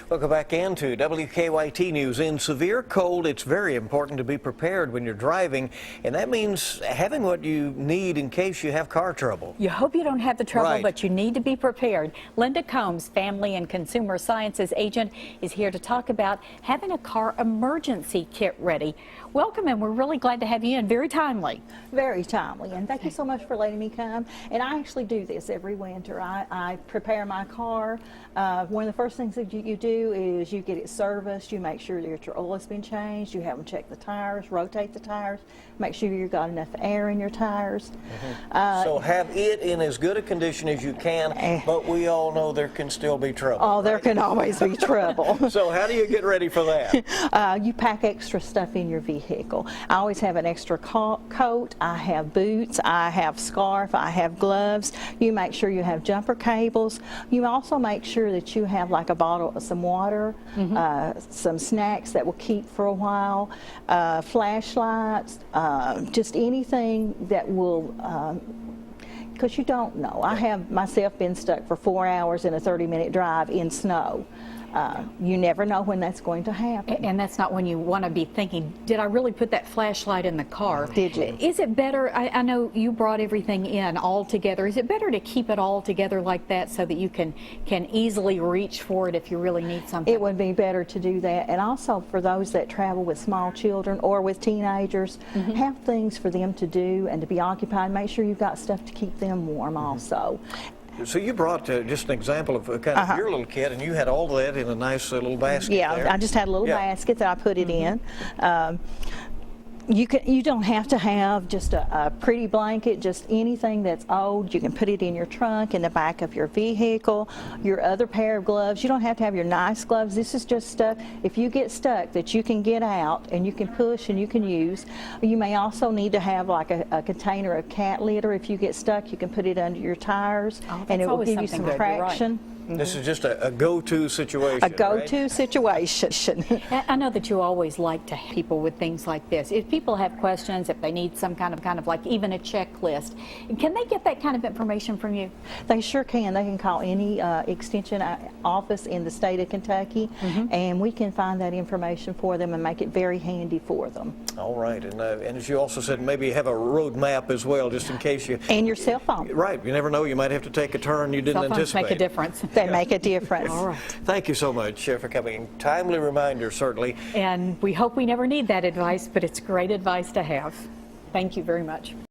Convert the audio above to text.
Welcome back into WKYT News. In severe cold, it's very important to be prepared when you're driving, and that means having what you need in case you have car trouble. You hope you don't have the trouble, Right. but you need to be prepared. Linda Combs, Family and Consumer Sciences Agent, is here to talk about having a car emergency kit ready. Welcome, and we're really glad to have you in. Very timely. Very timely, and thank you so much for letting me come. And I actually do this every winter. I prepare my car. One of the first things that you do is you get it serviced. You make sure that your oil has been changed. You have them check the tires, rotate the tires, make sure you've got enough air in your tires. So have it in as good a condition as you can, but we all know there can still be trouble. Oh, there can always be trouble. So how do you get ready for that? You pack extra stuff in your vehicle. I always have an extra coat. I have boots. I have scarf. I have gloves. You make sure you have jumper cables. You also make sure that you have like a bottle of some water, some snacks that will keep for a while, flashlights, just anything that will, because you don't know. I have myself been stuck for 4 hours in a 30-minute drive in snow. You never know when that's going to happen. And that's not when you want to be thinking, did I really put that flashlight in the car? Did you? Is it better, I know you brought everything in all together, is it better to keep it all together like that so that you can easily reach for it if you really need something? It would be better to do that. And also for those that travel with small children or with teenagers, have things for them to do and to be occupied. Make sure you've got stuff to keep them warm also. So you brought just an example of kind of your little kit, and you had all that in a nice little basket. Yeah, there. I just had a little basket that I put it in. You don't have to have just a pretty blanket, just anything that's old. You can put it in your trunk, in the back of your vehicle, your other pair of gloves. You don't have to have your nice gloves. This is just stuff, if you get stuck, that you can get out and you can push and you can use. You may also need to have like a container of cat litter. If you get stuck, you can put it under your tires and it will give you some traction. This is just a go-to situation. A go-to situation. I know that you always like to help people with things like this. If people have questions, if they need some kind of like even a checklist, can they get that kind of information from you? They sure can. They can call any extension office in the state of Kentucky, and we can find that information for them and make it very handy for them. All right, and as you also said, maybe have a road map as well, just in case you... And your cell phone. Right, you never know, you might have to take a turn you didn't anticipate. Cell phones make a difference. They make a difference. All right. Thank you so much for coming. Timely reminder, certainly. And we hope we never need that advice, but it's great advice to have. Thank you very much.